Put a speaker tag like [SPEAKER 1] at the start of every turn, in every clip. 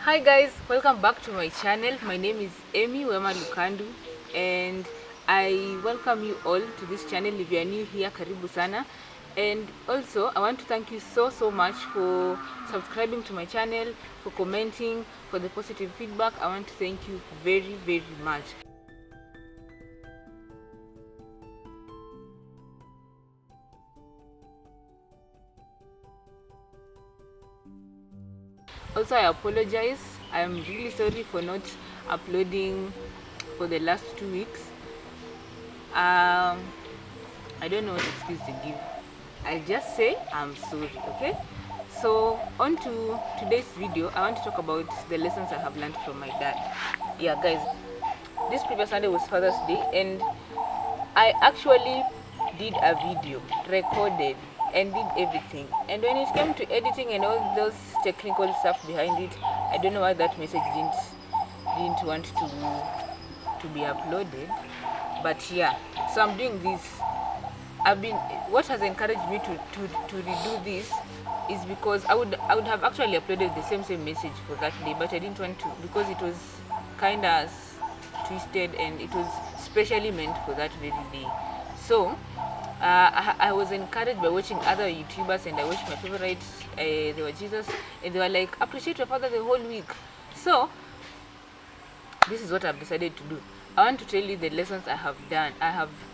[SPEAKER 1] Hi guys, welcome back to my channel. My name is Wema and I welcome you all to this channel. If you are new here, karibu sana. And also I want to thank you so much for subscribing to my channel, for commenting, for the positive feedback. I want to thank you very much. Also, I apologize. I am really sorry for not uploading for the last 2 weeks. I don't know what excuse to give. I'll just say I'm sorry, okay? So, on to today's video. I want to talk about the lessons I have learned from my dad. Yeah, guys, this previous Sunday was Father's Day, and I actually did a video, recorded, and did everything. And when it came to editing and all those technical stuff behind it, I don't know why that message didn't want to be uploaded. But yeah, so I'm doing this. What has encouraged me to redo this is because I would have actually uploaded the same message for that day, but I didn't want to because it was kind of twisted and it was specially meant for that very day. So I was encouraged by watching other YouTubers, and I watched my favorites. They were Jesus, and they were like, appreciate your father the whole week. So this is what I've decided to do. I want to tell you the lessons I have done.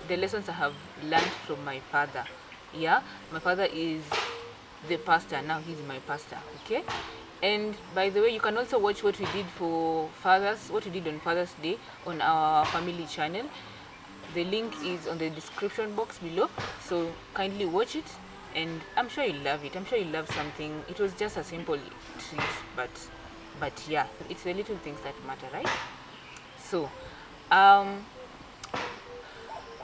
[SPEAKER 1] The lessons I have learned from my father. Yeah, my father is the pastor now. He's my pastor. Okay. And by the way, you can also watch what we did for fathers, what we did on Father's Day on our family channel. The link is on the description box below, so kindly watch it, and I'm sure you'll love it. I'm sure you'll love something. It was just a simple treat, but yeah, it's the little things that matter, right? So I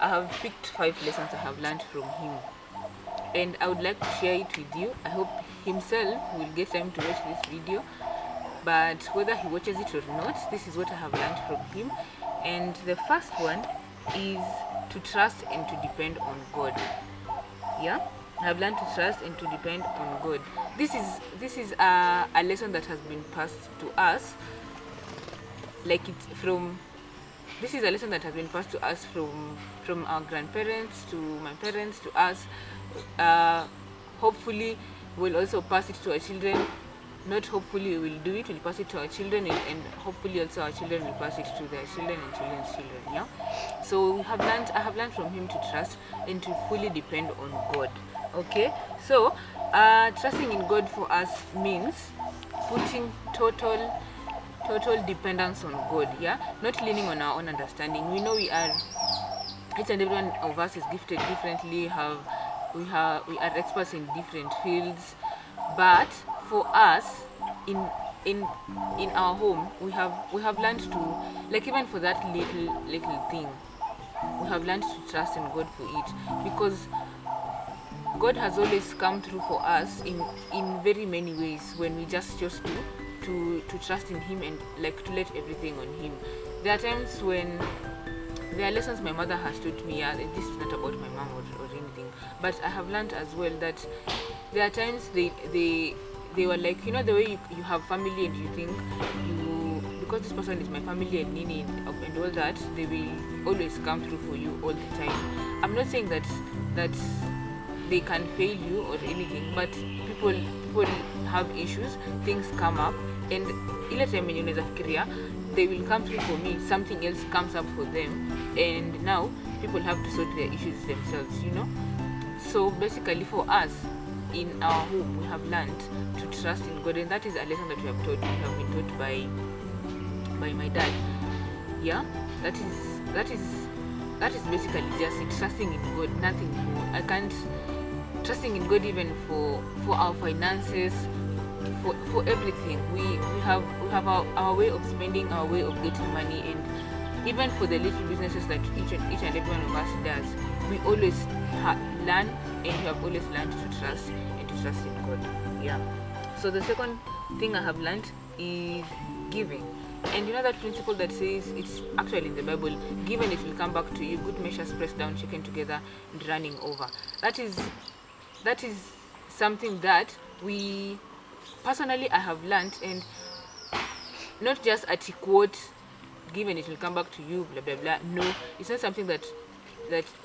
[SPEAKER 1] have picked 5 lessons I have learned from him, and I would like to share it with you. I hope himself will get time to watch this video, but whether he watches it or not, this is what I have learned from him. And the first one is to trust and to depend on God. Yeah, I have learned to trust and to depend on God. This is a lesson that has been passed to us, this is a lesson that has been passed to us from our grandparents to my parents to us. Hopefully we'll also pass it to our children. Not hopefully we will do it, we'll pass it to our children, and hopefully also our children will pass it to their children and children's children. Yeah, so I have learned from him to trust and to fully depend on God. Okay, so trusting in God for us means putting total dependence on God. Yeah, not leaning on our own understanding. We know each and every one of us is gifted differently. We are experts in different fields, but for us in our home, we have learned to, like, even for that little thing, we have learned to trust in God for it, because God has always come through for us in very many ways when we just chose to trust in Him and like to let everything on Him. There are times when there are lessons my mother has taught me. Yeah, this is not about my mom or anything, but I have learned as well that there are times they were like, you know, the way you have family and you think because this person is my family and Nini and all that, they will always come through for you all the time. I'm not saying that they can fail you or anything, but people have issues, things come up, and ile time yenye unaweza fikiria they will come through for me, something else comes up for them, and now people have to sort their issues themselves, you know. So basically for us in our home, we have learned to trust in God, and that is a lesson that we have been taught by my dad. Yeah, that is basically just it, trusting in God, nothing more. Trusting in God even for our finances, for everything. We have our way of spending, our way of getting money, and even for the little businesses that each and every one of us does, we always learn, and we have always learned to trust in God. Yeah. So the second thing I have learned is giving. And you know that principle that says, it's actually in the Bible, given it will come back to you, good measures pressed down, shaken together, and running over. That is something that we personally I have learned, and not just at a quote, give and it will come back to you, blah blah blah. No, it's not something that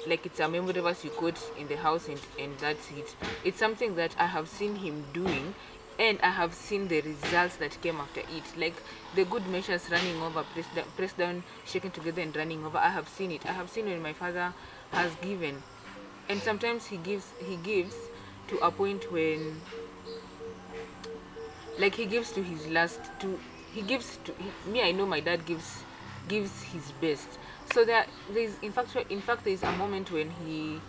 [SPEAKER 1] like it's a memory verse you quote in the house and that's it. It's something that I have seen him doing, and I have seen the results that came after it, like the good measures running over, press down, shaken together and running over. I have seen it. I have seen when my father has given, and sometimes he gives to a point when, like, he gives to his last, to he gives to me. I know my dad gives his best. So there's in fact there's a moment when he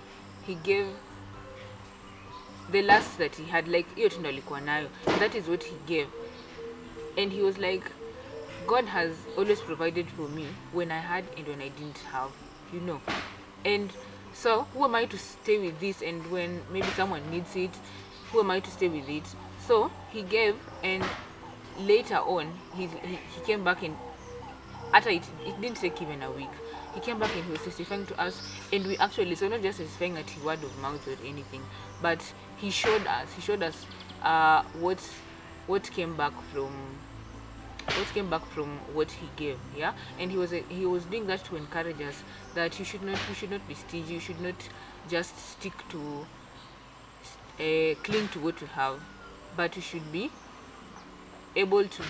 [SPEAKER 1] gave the last that he had, like hiyo tendo alikuwa nayo, that is what he gave. And he was like, God has always provided for me when I had and when I didn't have, you know. And so who am I to stay with this? And when maybe someone needs it, who am I to stay with it? So he gave, and later on he came back, and after it didn't take even a week, he came back and he was testifying to us, and we actually, so not just testifying at word of mouth or anything, but he showed us what came back from what he gave. Yeah. And he was doing that to encourage us that you should not be stingy, you should not just stick to cling to what you have, but you should be able to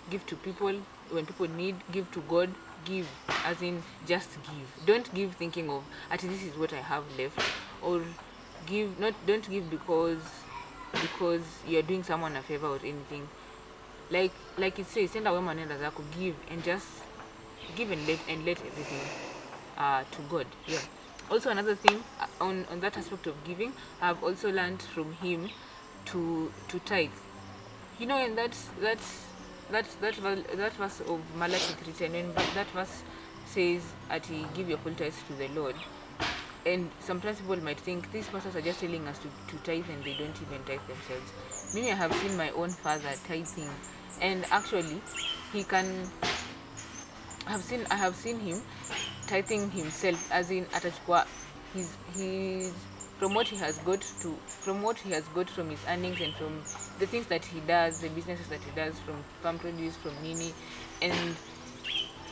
[SPEAKER 1] give to people when people need, give to God, give as in just give. Don't give thinking of at this is what I have left, or don't give because you're doing someone a favor or anything. Like it says, send a Wema nenda zako, give and just give and let everything to God. Yeah. Also another thing on that aspect of giving, I've also learned from him to tithe. You know, and that verse of Malachi 3:10, when that verse says that he give your full tithes to the Lord. And sometimes people might think these pastors are just telling us to tithe, and they don't even tithe themselves. Maybe I have seen my own father tithing, and actually I have seen him tithing himself, as in atachukua his from what he has got from his earnings and from the things that he does, the businesses that he does, from farm produce, from Nini, and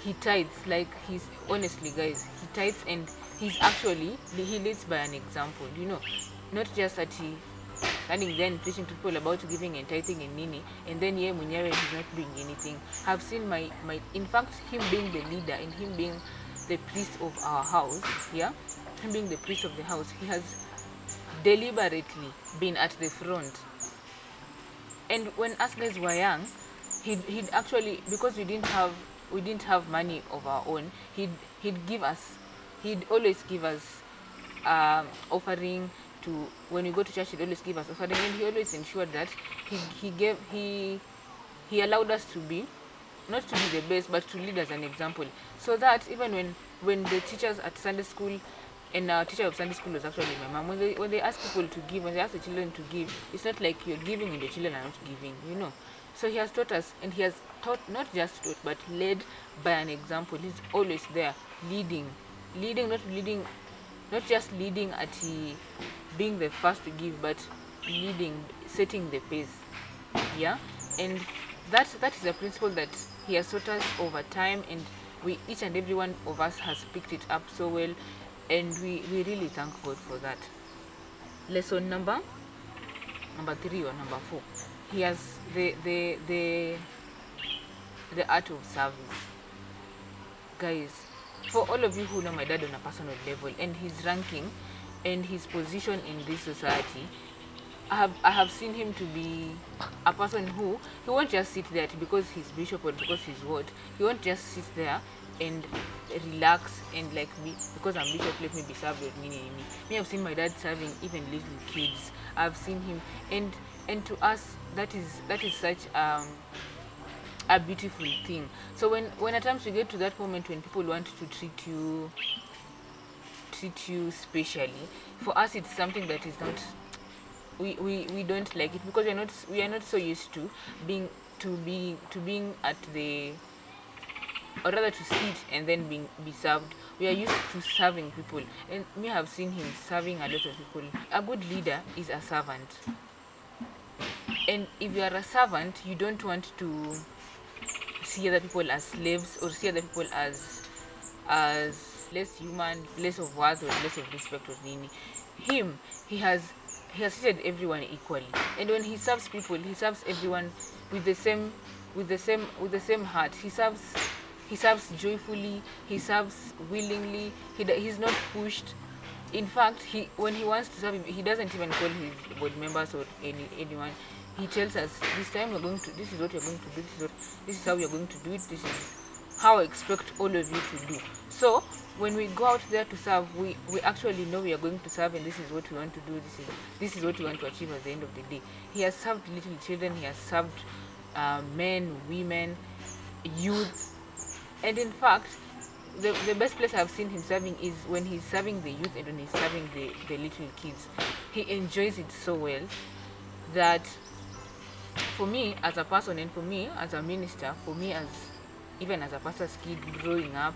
[SPEAKER 1] he tithes. Like, he's honestly, guys, he tithes, and he leads by an example, you know, not just that he standing then preaching to people about giving and tithing and Nini, and then mwenyewe he's not doing anything. I've seen my in fact, him being the leader and him being the priest of our house, yeah, him being the priest of the house, he has deliberately been at the front. And when us guys were young, he'd actually, because we didn't have money of our own, he'd always give us offering. To when we go to church, he'd always give us offering, and he always ensured that he allowed us to be, not to be the best, but to lead as an example, so that even when the teachers at Sunday school, and our teacher of Sunday school was actually my mom, when they ask people to give, when they ask the children to give, it's not like you're giving and the children are not giving, you know. So he has taught us, and he has taught, not just taught, but led by an example. He's always there, leading, not just leading at being the first to give, but leading, setting the pace. Yeah. And that is a principle that he has taught us over time, and each and every one of us has picked it up so well, and we really thank God for that. Lesson number 3 or number 4. He has the art of service. Guys, for all of you who know my dad on a personal level, and his ranking and his position in this society, I have seen him to be a person who, he won't just sit there because he's bishop or because he's what. He won't just sit there and relax and like, me because I'm bishop, let me be served with me. I've seen my dad serving even little kids. I've seen him, and to us that is such a beautiful thing. So when at times we get to that moment when people want to treat you specially, for us it's something that is not, we don't like it, because we are not so used to being at the, or rather to sit and then be served. We are used to serving people, and me have seen him serving a lot of people. A good leader is a servant, and if you are a servant, you don't want to see other people as slaves or see other people as less human, less of worth or less of respect or nini. He has treated everyone equally, and when he serves people, he serves everyone with the same heart. He serves joyfully, he serves willingly. He's not pushed. In fact, when he wants to serve, he doesn't even call his board members or anyone. He tells us, this time we're going to, this is what you're going to do, this is how you're going to do it, this is how I expect all of you to do. So when we go out there to serve, we actually know we are going to serve, and this is what we want to do, this is what we want to achieve at the end of the day. He has served little children, he has served men, women, youth, and in fact, the best place I've seen him serving is when he's serving the youth and when he's serving the little kids. He enjoys it so well that for me as a person, and for me as a minister, for me as even as a pastor's kid growing up,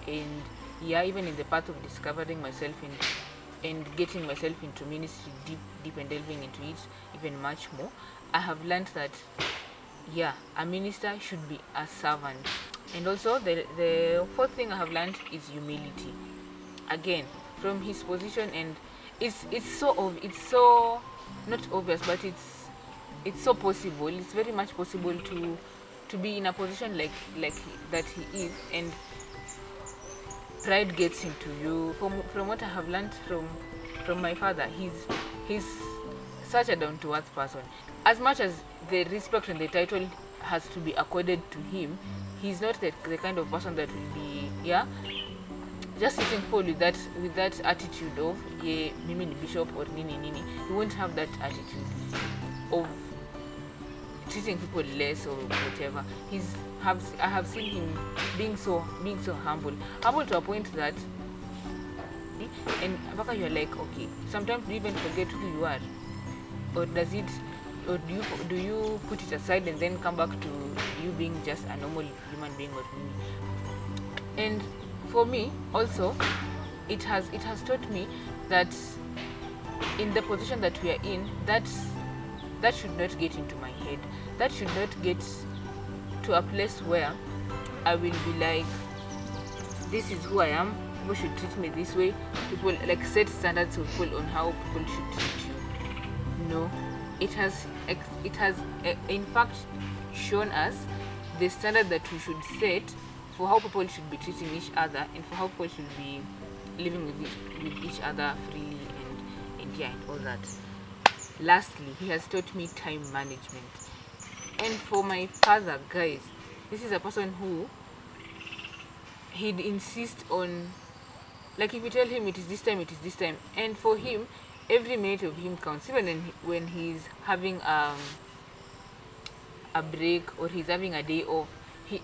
[SPEAKER 1] and even in the path of discovering myself and getting myself into ministry deep and delving into it even much more, I have learned that a minister should be a servant. And also the fourth thing I have learned is humility. Again, from his position, and it's so not obvious, but it's so possible. It's very much possible to be in a position like that he is, and pride gets into you. From what I have learned from my father, he's such a down-to-earth person. As much as the respect and the title has to be accorded to him, he's not the kind of person that will be just sitting full with that attitude of mimi ni bishop or nini. He won't have that attitude of treating people less or whatever. I have seen him being so humble to a point that, and Baka, you're like, okay, sometimes you even forget who you are, or do you put it aside and then come back to you being just a normal human being or me? And for me also, it has taught me that in the position that we are in, that should not get into my head. That should not get to a place where I will be like, this is who I am, people should treat me this way, people like set standards of people on how people should treat you. No. It has in fact shown us the standard that we should set for how people should be treating each other, and for how people should be living with each other freely and all that. Lastly, he has taught me time management. And for my father, guys, this is a person who he'd insist on, like, if you tell him it is this time, and for him every minute of him counts. Even when he's having a break or he's having a day off,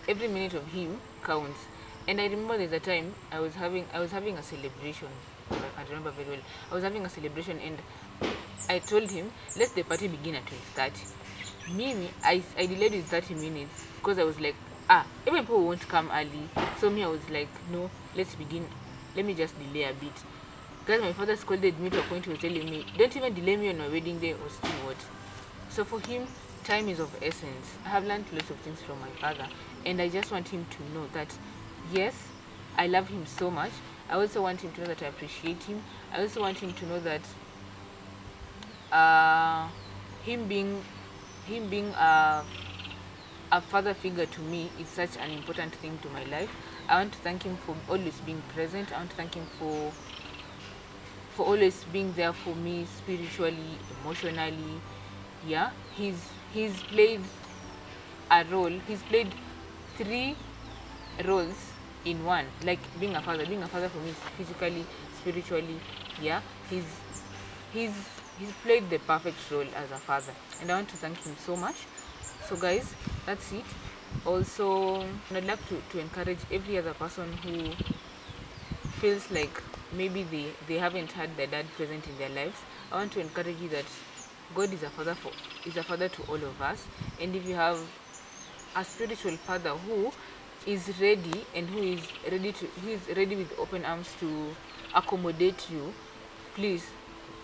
[SPEAKER 1] every minute of him counts. And I remember there's a time I was having a celebration. I remember very well. I was having a celebration, and I told him, let the party begin at 12:30. Me, I delayed with 30 minutes because I was like, even people won't come early. So me, I was like, no, let's begin. Let me just delay a bit. Guys, my father scolded me to a point he was telling me, don't even delay me on my wedding day or still what. So for him, time is of essence. I have learned lots of things from my father, and I just want him to know that, yes, I love him so much. I also want him to know that I appreciate him. I also want him to know that him being a father figure to me is such an important thing to my life. I want to thank him for always being present. I want to thank him for always being there for me spiritually, emotionally. He's played a role. He's played 3 roles in one. Like being a father for me is physically, spiritually. He's played the perfect role as a father, and I want to thank him so much. So guys, that's it. Also, I'd like to encourage every other person who feels like maybe they haven't had their dad present in their lives. I want to encourage you that God is a father to all of us, and if you have a spiritual father who is ready and who is ready with open arms to accommodate you, please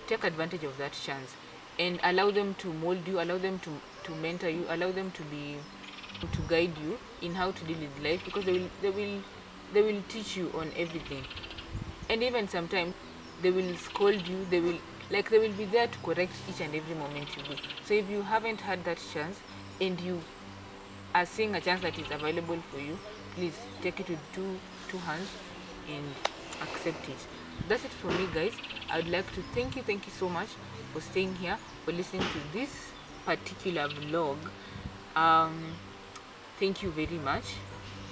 [SPEAKER 1] take advantage of that chance and allow them to mold you, allow them to mentor you, allow them to be to guide you in how to deal with life, because they will teach you on everything. And even sometimes they will scold you, they will be there to correct each and every moment you do. So if you haven't had that chance and you are seeing a chance that is available for you, please take it with two hands and accept it. That's it from me, guys. I would like to thank you so much for staying here, for listening to this particular vlog. Thank you very much.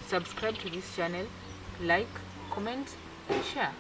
[SPEAKER 1] Subscribe to this channel, like, comment and share.